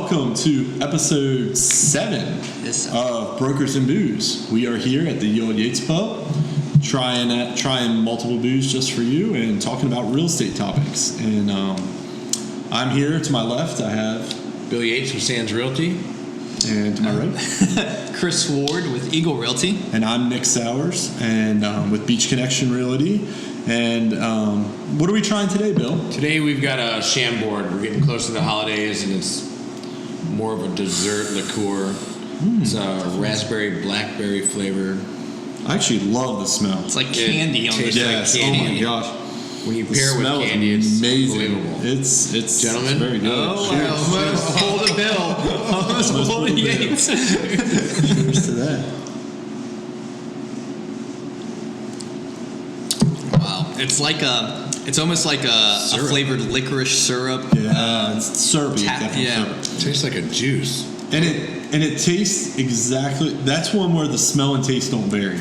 welcome to episode 7 of Brokers and Booze. We are here at the Old Yates Pub, trying multiple booze just for you and talking about real estate topics. And I'm here to my left. I have Bill Yates from Sands Realty. And to my right, Chris Ward with Eagle Realty. And I'm Nick Sowers, and with Beach Connection Realty. And what are we trying today, Bill? Today we've got a Chambord. We're getting close to the holidays, and it's more of a dessert liqueur. It's a raspberry blackberry flavored. I actually love the smell. It's like candy on the Yes. like Oh candy. my gosh. When you pair it with candy, it's amazing. unbelievable. It's Gentlemen? it's very good. Oh, Cheers. wow. Almost pulled a Bill. Almost pulled a Yates. Cheers to that. Wow. It's almost like a flavored licorice syrup. Yeah, it's syrupy. Definitely yeah. syrupy. It tastes like a juice. And it tastes exactly. That's one where the smell and taste don't vary.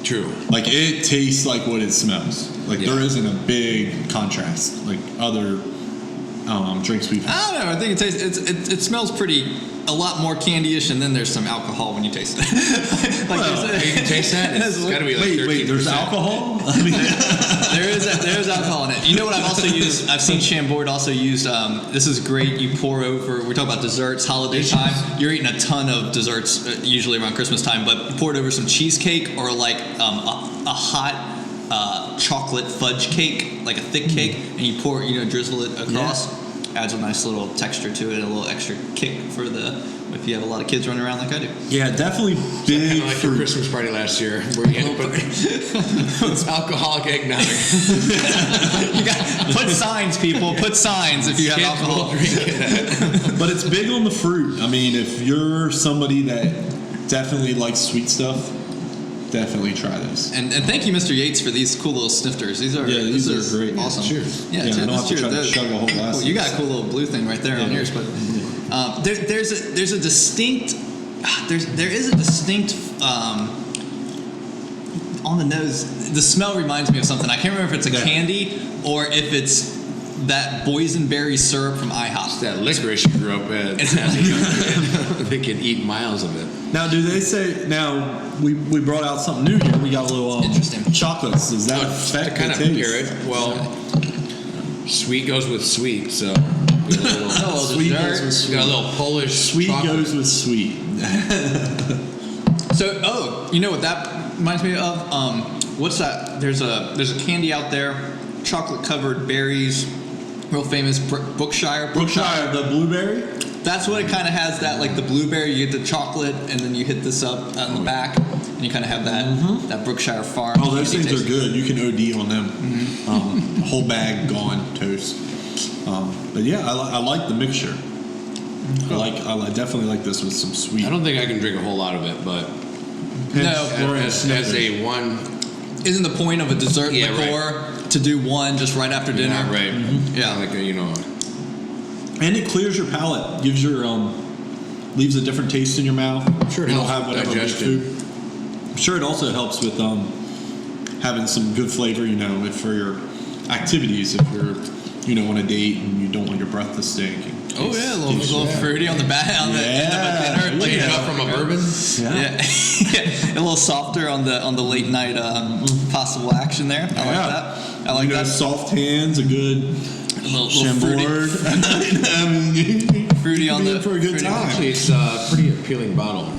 True. Like it tastes like what it smells. Like there isn't a big contrast like other drinks we've had. I don't know. I think it smells a lot more candy-ish, and then there's some alcohol when you taste it. You can taste that? It's got to be like 13%. Wait, there's alcohol? I mean, there's alcohol in it. You know what I've also used? I've seen Chambord also used, this is great, you pour over, we talk about desserts, holiday time, you're eating a ton of desserts, usually around Christmas time, but you pour it over some cheesecake or like a hot chocolate fudge cake, like a thick cake, and you pour, drizzle it across. Adds a nice little texture to it, a little extra kick for if you have a lot of kids running around like I do. Yeah, definitely big. Kind of like your Christmas party last year, where you had to put it's alcoholic eggnog. You got put signs, people. Put signs if you have Kids alcohol. will drink it. But it's big on the fruit. I mean, if you're somebody that definitely likes sweet stuff, definitely try this. And thank you, Mr. Yates, for these cool little snifters. These are great. Awesome. Cheers. Yeah, I don't have to cheers. try to chug a whole glass. Cool. You got a cool little blue thing right there on yours, but there's a distinct on the nose. The smell reminds me of something. I can't remember if it's a candy or if it's that boysenberry syrup from IHOP. It's that licorice you grew up at. They can eat miles of it. Now, do they say? Now we brought out something new here. We got a little interesting chocolates. Does that affect kind of the taste? pair it? Well, sweet goes with sweet, so. Sweet goes with sweet. Got a little Polish Sweet chocolate. goes with sweet. So, you know what that reminds me of? What's that? There's a candy out there, chocolate covered berries, real famous Brookshire, the blueberry. That's what it kind of has. That like the blueberry, you get the chocolate, and then you hit this up on the back, and you kind of have that Brookshire Farm. Oh, those things are good. You can OD on them. Whole bag gone, toast. But yeah, I like the mixture. I definitely like this with some sweet. I don't think I can drink a whole lot of it, but as a one. Isn't the point of a dessert liqueur to do one just right after dinner? Yeah, right. Mm-hmm. Yeah, like And it clears your palate, gives your leaves a different taste in your mouth. Sure, you don't have whatever digestion. food. I'm sure it also helps with having some good flavor. If for your activities, if you're on a date and you don't want your breath to stink. A little fruity on the back on the end of a dinner. Like up from a bourbon. Yeah. A little softer on the late night possible action there. I like that. I like that. Soft hands, a good little Chambord. Fruity on the for a good time. Actually, it's a pretty appealing bottle.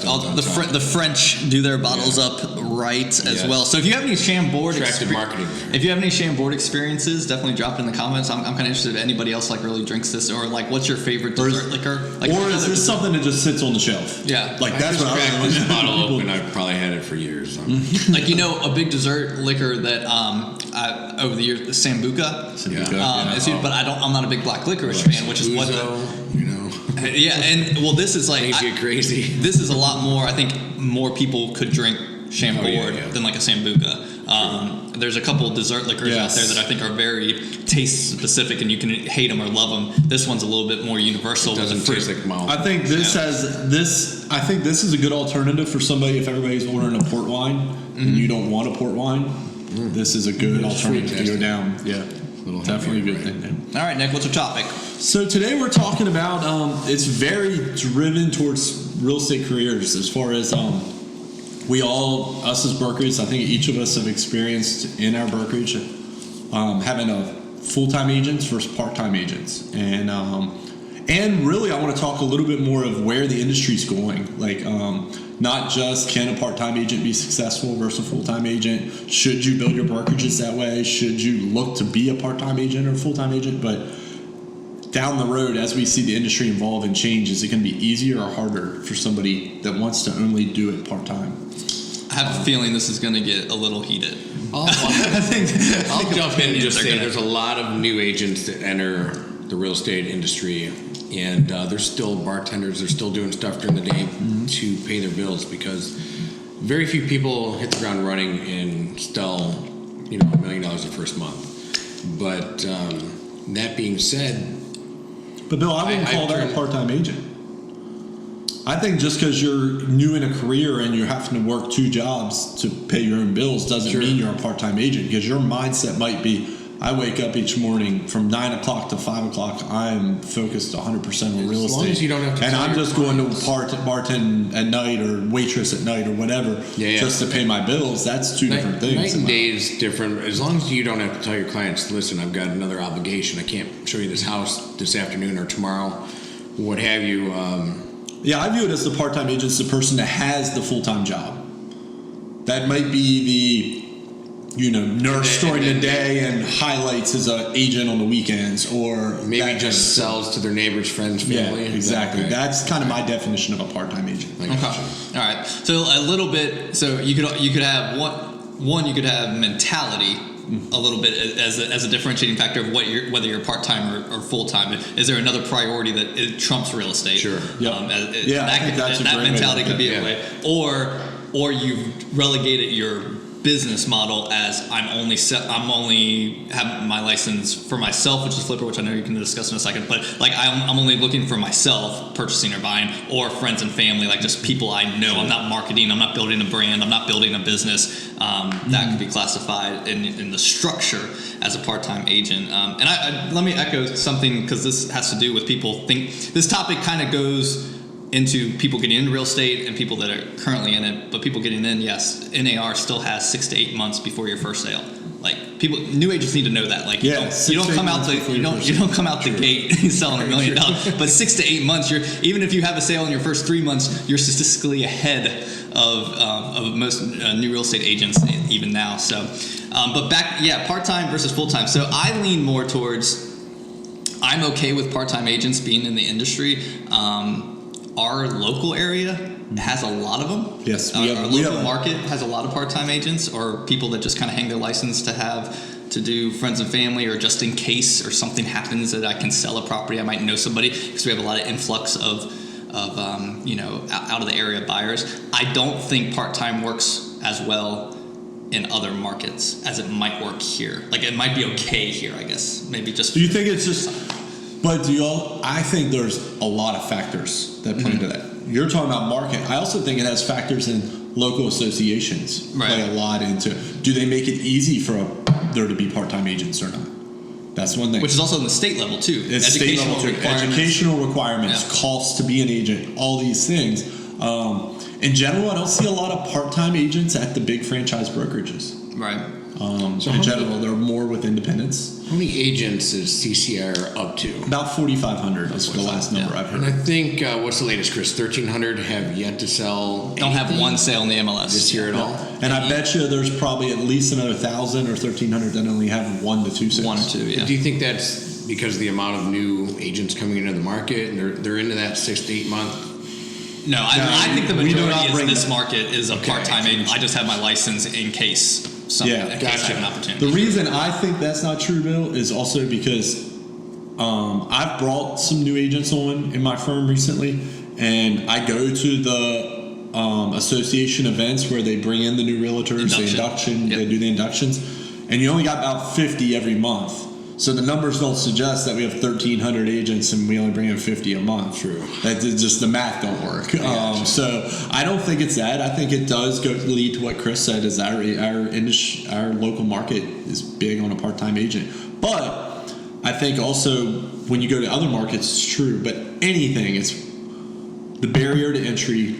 All the purple, the French do their bottles up right as well. So if you have any Chambord marketing, if you have any Chambord experiences, definitely drop it in the comments. I'm kind of interested if anybody else really drinks this, or what's your favorite dessert liquor? Or is this something that just sits on the shelf? Yeah, that's what I was. This bottle open. I've probably had it for years. A big dessert liquor that over the years, the Sambuca. But I'm not a big black licorice fan, which is what Yeah, and this is makes you crazy. This is a lot more. I think more people could drink Chambord than like a Sambuca. There's a couple of dessert liquors out there that I think are very taste specific, and you can hate them or love them. This one's a little bit more universal. It doesn't taste like malt. I think this has this. I think this is a good alternative for somebody if everybody's ordering a port wine and you don't want a port wine. This is a good alternative to go down. Yeah. Definitely a good thing. All right, Nick, what's your topic? So today we're talking about it's very driven towards real estate careers as far as us as brokers, I think each of us have experienced in our brokerage having a full-time agents versus part-time agents, and really I want to talk a little bit more of where the industry's going, like not just can a part-time agent be successful versus a full-time agent. Should you build your brokerages that way? Should you look to be a part-time agent or a full-time agent? But down the road, as we see the industry evolve and change, is it going to be easier or harder for somebody that wants to only do it part-time? I have a feeling this is going to get a little heated. I'll jump in and just say there's a lot of new agents that enter the real estate industry, and they're still bartenders. They're still doing stuff during the day to pay their bills, because very few people hit the ground running and sell, $1 million the first month. But that being said, but Bill, I wouldn't call that a part-time agent. I think just because you're new in a career and you're having to work 2 jobs to pay your own bills doesn't mean you're a part-time agent, because your mindset might be, I wake up each morning from 9 o'clock to 5 o'clock, I'm focused 100% on real estate. As long as you don't have to, and I'm just going to bartend at night or waitress at night or whatever just to pay my bills. That's two different things. Night and day is different. As long as you don't have to tell your clients, listen, I've got another obligation. I can't show you this house this afternoon or tomorrow, what have you. Yeah, I view it as the part-time agent is the person that has the full-time job. That might be the, nurse during the day and highlights as an agent on the weekends, or maybe just sells to their neighbors, friends, family. Yeah, exactly. That's kind of my definition of a part-time agent. Okay. All right. So a little bit. So you could have one. You could have mentality. A little bit as a differentiating factor of whether you're part-time or full-time. Is there another priority that it trumps real estate? Sure. That mentality could be a way. Or you've relegated your business model as I'm only have my license for myself, which is flipper, which I know you can discuss in a second. But like I'm only looking for myself, purchasing or buying, or friends and family, like just people I know. Sure. I'm not marketing. I'm not building a brand. I'm not building a business. That could be classified in the structure as a part-time agent. And let me echo something, because this has to do with people this topic kind of goes into people getting into real estate and people that are currently in it. But people getting in, yes, NAR still has 6 to 8 months before your first sale. Like new agents need to know that. Like you don't come out the gate selling $1 million. But 6 to 8 months, even if you have a sale in your first 3 months, you're statistically ahead of most new real estate agents even now. So, but part-time versus full-time. So I lean more towards, I'm okay with part-time agents being in the industry. Our local area has a lot of them. Yes, our local market has a lot of part-time agents, or people that just kind of hang their license to do friends and family, or just in case or something happens that I can sell a property. I might know somebody, because we have a lot of influx of out of the area buyers. I don't think part-time works as well in other markets as it might work here. Like it might be okay here, I guess. Maybe just. Do you think it's just? But I think there's a lot of factors that play into that. You're talking about market. I also think it has factors in local associations play a lot into. Do they make it easy for there to be part-time agents or not? That's one thing. Which is also in the state level too. It's state level too. Educational requirements, costs to be an agent, all these things. In general, I don't see a lot of part-time agents at the big franchise brokerages. Right. So in general, they're more with independents. How many agents is CCR up to? About 4,500 is the last number I've heard. And I think, what's the latest, Chris? 1,300 have yet to sell. Don't have one sale in the MLS this year at all. And I bet you there's probably at least another 1,000 or 1,300 that only have 1 to 2 sales. 1 or 2, yeah. Do you think that's because of the amount of new agents coming into the market, and they're into that 6 to 8 month? No, I think the majority of this market is a part-time agent. I just have my license in case. In case I have an opportunity. The reason I think that's not true, Bill, is also because I've brought some new agents on in my firm recently, and I go to the association events where they bring in the new realtors, they do the inductions, and you only got about 50 every month. So the numbers don't suggest that we have 1,300 agents and we only bring in 50 a month. True. That just the math don't work. So I don't think it's that. I think it does lead to what Chris said. Is our local market is big on a part-time agent. But I think also when you go to other markets, it's true. But anything, it's the barrier to entry,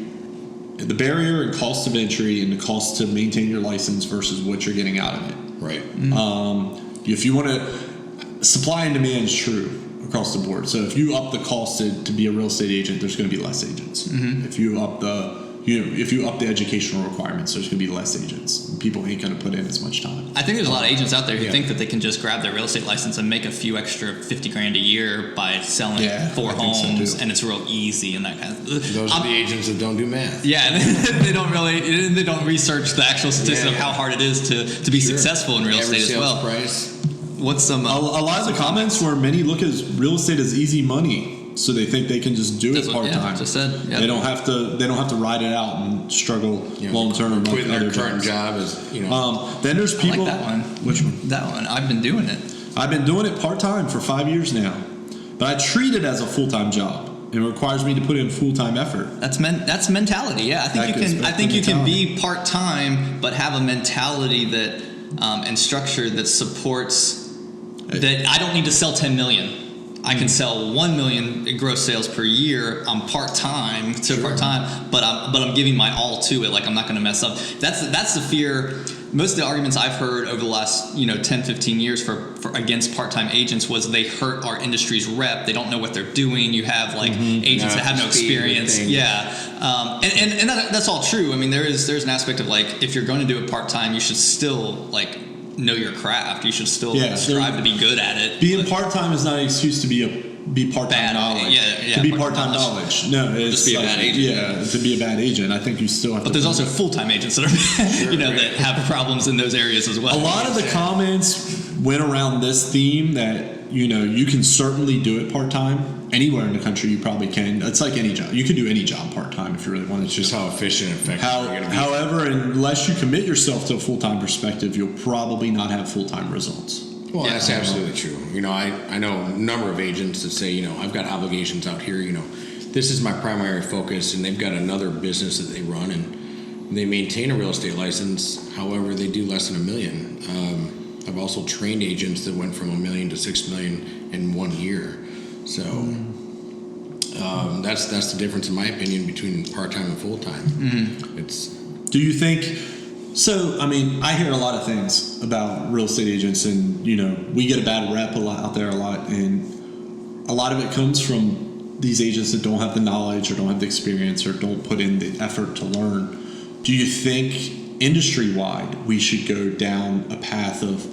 the barrier and cost of entry, and the cost to maintain your license versus what you're getting out of it. Right. If you want to. Supply and demand is true across the board. So if you up the cost to be a real estate agent, there's going to be less agents. If you up the educational requirements, there's going to be less agents. People ain't going to put in as much time. I think there's a lot of agents out there who think that they can just grab their real estate license and make a few extra $50,000 a year by selling 4 homes, and it's real easy and that kind of. Those are the agents that don't do math. Yeah, they don't research the actual statistics of how hard it is to be successful in real estate as well. Price. What's some? A lot of the comments where many look at real estate as easy money, so they think they can just do it part time. Just said. Yeah. They don't have to ride it out and struggle long term. Quitting their current job is Then there's people. I like that one. Which one? That one. I've been doing it. I've been doing it part time for 5 years now, but I treat it as a full time job. It requires me to put in full time effort. That's mentality. Yeah, I think you can be part time, but have a mentality that and structure that supports. That I don't need to sell 10 million. I can sell 1 million in gross sales per year. I'm part-time, but I'm giving my all to it. Like I'm not going to mess up. That's the fear. Most of the arguments I've heard over the last 10, 15 years for against part-time agents was they hurt our industry's rep. They don't know what they're doing. You have agents that have no experience. Yeah, and that's all true. I mean, there's an aspect of if you're going to do it part-time, you should still know your craft. You should still strive to be good at it. Being part-time is not an excuse to be part-time knowledge. To be part-time knowledge. No, it's just be a bad agent. Yeah, to be a bad agent. I think you still have But there's also full-time agents that are that have problems in those areas as well. A lot of the comments went around this theme that you can certainly do it part-time. Anywhere in the country you probably can. It's like any job. You can do any job part-time if you really want to. It's just how efficient and effective you're going to be. However, unless you commit yourself to a full-time perspective, you'll probably not have full-time results. Well, that's absolutely true. I know a number of agents that say, I've got obligations out here, this is my primary focus, and they've got another business that they run, and they maintain a real estate license. However, they do less than $1 million. I've also trained agents that went from $1 million to $6 million in 1 year. So that's the difference, in my opinion, between part-time and full-time. Do you think? So, I mean, I hear a lot of things about real estate agents, and we get a bad rep out there a lot, and a lot of it comes from these agents that don't have the knowledge or don't have the experience or don't put in the effort to learn. Do you think industry-wide we should go down a path of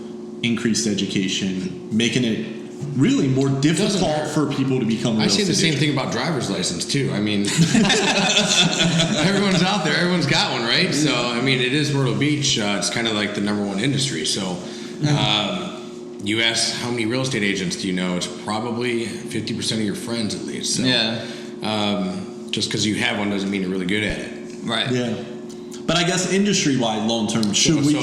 increased education, making it really more difficult for people to become real estate I say the same agents? thing about driver's license too. I mean, everyone's out there, everyone's got one, right? So I mean, it is Myrtle Beach. It's kind of like the #1 industry. So you ask how many real estate agents do you know? It's probably 50% of your friends at least. So just because you have one doesn't mean you're really good at it. Right. Yeah. But I guess industry-wide, long-term, should we?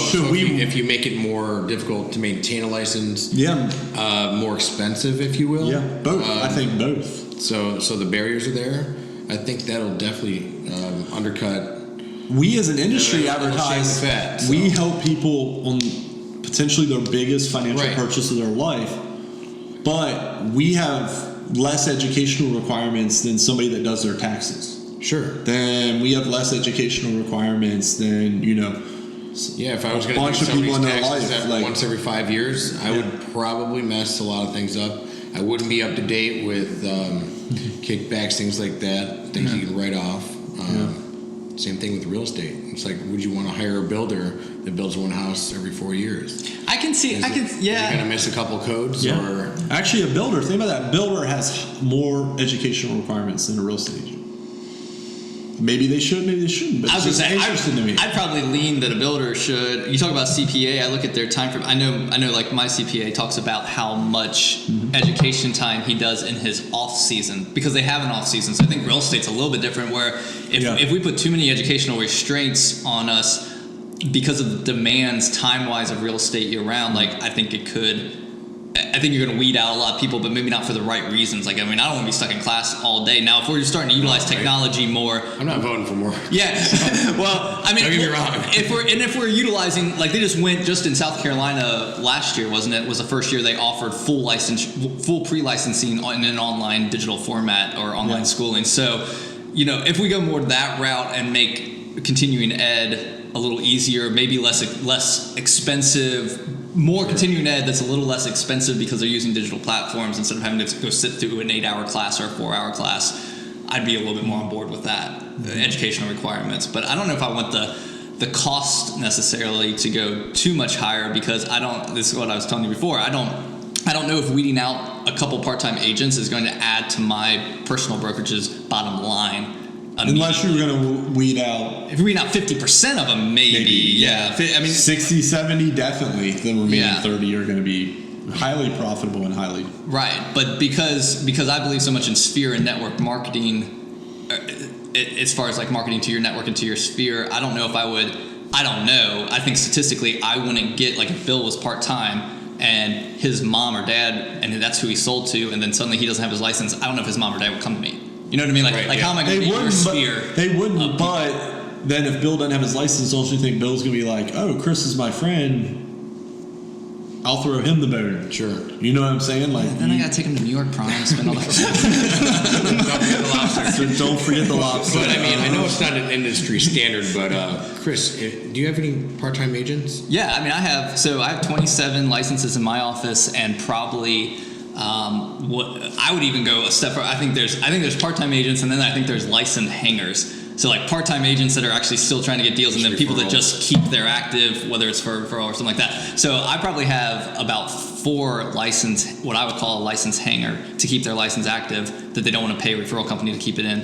If you make it more difficult to maintain a license, more expensive, if you will. Yeah, both. I think both. So the barriers are there. I think that'll definitely undercut. We as an industry advertise. We help people on potentially their biggest financial purchase of their life, but we have less educational requirements than somebody that does their taxes. Sure. Then we have less educational requirements than Yeah, if I was going to do somebody's taxes once every 5 years, I would probably mess a lot of things up. I wouldn't be up to date with kickbacks, things like that, things you can write off. Same thing with real estate. It's like, would you want to hire a builder that builds one house every 4 years? I can see. Are you going to miss a couple codes? Yeah. Or? Actually, a builder. Think about that. Builder has more educational requirements than a real estate agent. Maybe they should, maybe they shouldn't. But I was just saying, interesting to me. I'd probably lean that a builder should. You talk about CPA. I look at their time frame. I know. Like my CPA talks about how much education time he does in his off season because they have an off season. So I think real estate's a little bit different. Where if we put too many educational restraints on us because of the demands time wise of real estate year round, like I think it could I think you're going to weed out a lot of people, but maybe not for the right reasons. Like, I mean, I don't want to be stuck in class all day. Now, if we're starting to utilize technology more, I'm not voting for more. Yeah. Well, I mean, don't get me wrong. If we're utilizing, like, they just went just in South Carolina last year, wasn't it? Was the first year they offered full pre-licensing in an online digital format or online schooling. So, you know, if we go more that route and make continuing ed a little easier, maybe less expensive, more continuing ed that's a little less expensive because they're using digital platforms instead of having to go sit through an 8-hour class or a 4-hour class, I'd be a little bit more on board with that, the educational requirements. But I don't know if I want the cost necessarily to go too much higher, because this is what I was telling you before, I don't know if weeding out a couple part-time agents is going to add to my personal brokerage's bottom line. Unless you were going to weed out... If you weed out 50% of them, maybe. Yeah. I mean, 60, 70, definitely. The remaining 30 are going to be highly profitable and highly... Right. But because I believe so much in sphere and network marketing, as far as like marketing to your network and to your sphere, I don't know if I would... I don't know. I think statistically, I wouldn't get... Like, if Bill was part-time and his mom or dad, and that's who he sold to, and then suddenly he doesn't have his license, I don't know if his mom or dad would come to me. You know what I mean? How am I going to be your sphere? They wouldn't, but then if Bill doesn't have his license, don't you think Bill's going to be like, oh, Chris is my friend, I'll throw him the bone. Sure. You know what I'm saying? Like, then I got to take him to New York Prom and spend all that. Don't forget the lobster. So don't forget the lobster. But I mean, I know it's not an industry standard, but Chris, do you have any part-time agents? Yeah, I mean, I have 27 licenses in my office, and probably... I would even go a step further. I think there's part-time agents, and then I think there's licensed hangers. So like part-time agents that are actually still trying to get deals, and then people that just keep their active, whether it's for referral or something like that. So I probably have about 4 what I would call a licensed hanger to keep their license active, that they don't want to pay a referral company to keep it in.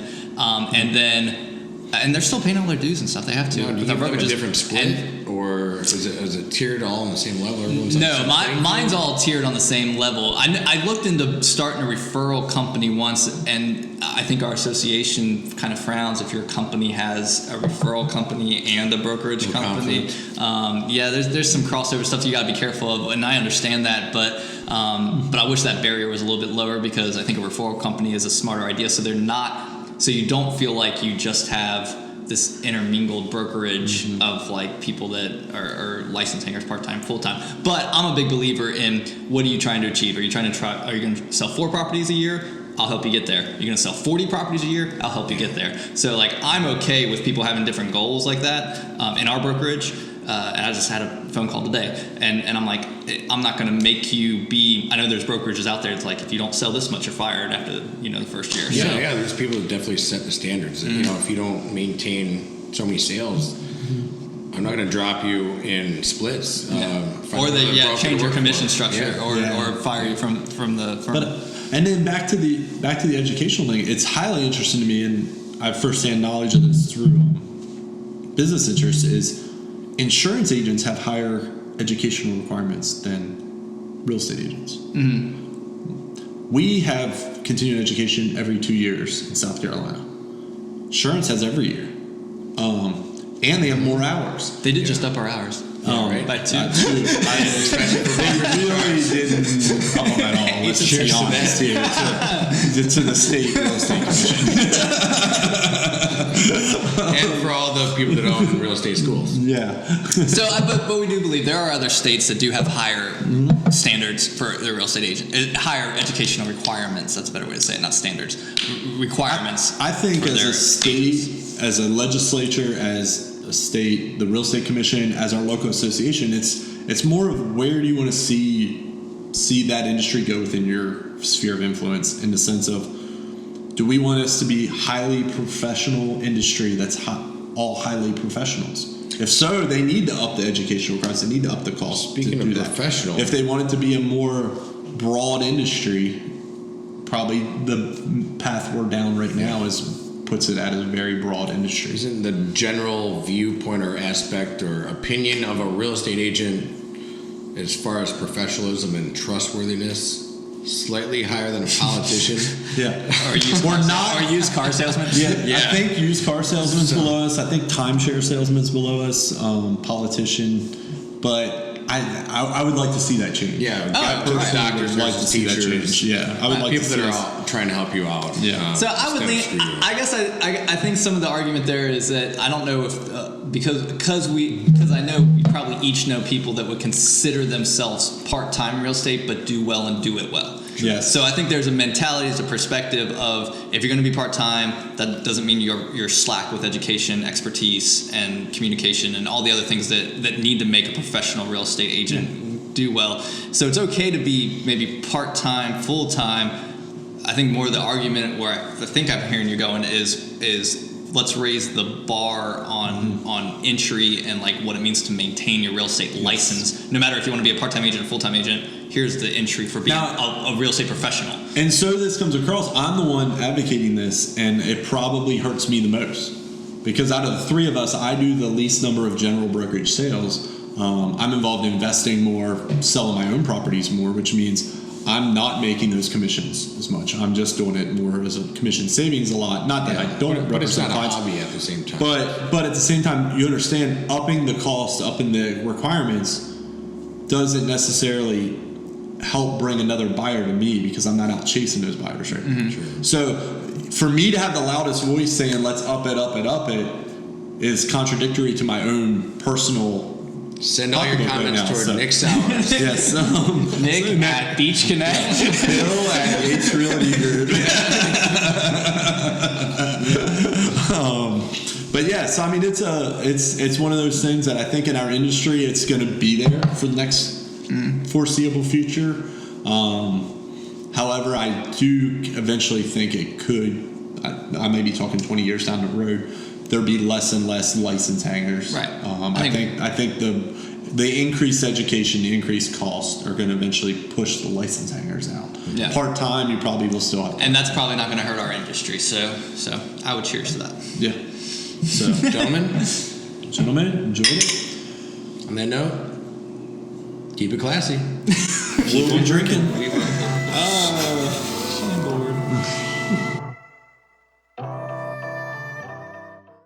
And they're still paying all their dues and stuff. They have to. Do you have a different split, or is it tiered all on the same level? No, mine's all tiered on the same level. I looked into starting a referral company once, and I think our association kind of frowns if your company has a referral company and a brokerage company. There's some crossover stuff you got to be careful of, and I understand that, but I wish that barrier was a little bit lower, because I think a referral company is a smarter idea. So you don't feel like you just have this intermingled brokerage of like people that are licensed hangers, part-time, full-time. But I'm a big believer in, what are you trying to achieve? Are you going to sell 4 properties a year? I'll help you get there. You're going to sell 40 properties a year? I'll help you get there. So like, I'm okay with people having different goals like that in our brokerage. And I just had a phone call today, and I'm like, I'm not going to make you be. I know there's brokerages out there. It's like, if you don't sell this much, you're fired after the first year. Yeah, there's people that definitely set the standards. Mm-hmm. You know, if you don't maintain so many sales, I'm not going to drop you in splits. Or change your commission structure, or fire you from the firm. But, and then back to the educational thing. It's highly interesting to me, and I have firsthand knowledge of this through business interests. Is insurance agents have higher educational requirements than real estate agents. Mm-hmm. We have continuing education every 2 years in South Carolina. Insurance has every year. And they have more hours. They did just up our hours. Right. By 2. They really didn't up at all. Let's be honest here. To the state real estate commission. And for all the people that own real estate schools. Yeah. So, but we do believe there are other states that do have higher standards for their real estate agent, higher educational requirements. That's a better way to say it, not standards. Requirements. I think as a state, as a legislature, as a state, the real estate commission, as our local association, it's more of, where do you want to see that industry go within your sphere of influence, in the sense of, do we want us to be highly professional industry that's all highly professionals? If so, they need to up the educational requirements. They need to up the cost. Speaking of professional, if they want it to be a more broad industry, probably the path we're down right now puts it at a very broad industry. Isn't the general viewpoint or aspect or opinion of a real estate agent, as far as professionalism and trustworthiness, slightly higher than a politician? Or used car salesman? Yeah. I think used car salesman's below us. I think timeshare salesman's below us. Politician. But I would like to see that change. Yeah, personally doctors, would like to nurses, see that teachers. change. Yeah, I would like people to see that are us- out trying to help you out. Yeah. So I would instead of think, screw you. I guess I think some of the argument there is that I don't know if because I know we probably each know people that would consider themselves part-time in real estate but do well and do it well. Yes. So I think there's a mentality, there's a perspective of if you're going to be part-time, that doesn't mean you're slack with education, expertise, and communication, and all the other things that need to make a professional real estate agent do well. So it's okay to be maybe part-time, full-time. I think more the argument where I think I'm hearing you going is let's raise the bar on entry and like what it means to maintain your real estate license. No matter if you want to be a part-time agent or full-time agent, here's the entry for being a real estate professional. And so this comes across, I'm the one advocating this, and it probably hurts me the most. Because out of the three of us, I do the least number of general brokerage sales. I'm involved in investing more, selling my own properties more, which means I'm not making those commissions as much. I'm just doing it more as a commission savings a lot. Not that I don't but it's not a clients, hobby at the same time. But at the same time, you understand upping the cost, upping the requirements doesn't necessarily help bring another buyer to me because I'm not out chasing those buyers, right? Mm-hmm. Sure. So for me to have the loudest voice saying let's up it is contradictory to my own personal Send all your comments now, toward so. Nick Sowers. Yes. Nick at Beach Connect. Bill at H Realty Group. But yeah, so I mean, it's one of those things that I think in our industry it's going to be there for the next foreseeable future. However, I do eventually think it could. I may be talking 20 years down the road. There'll be less and less license hangers. Right. I think the increased education, the increased costs are going to eventually push the license hangers out. Yeah. Part time, you probably will still have. And that's probably not going to hurt our industry. So I would cheers to that. Yeah. So, Gentlemen, enjoyed it. on that note, keep it classy. Keep on drinking. We will.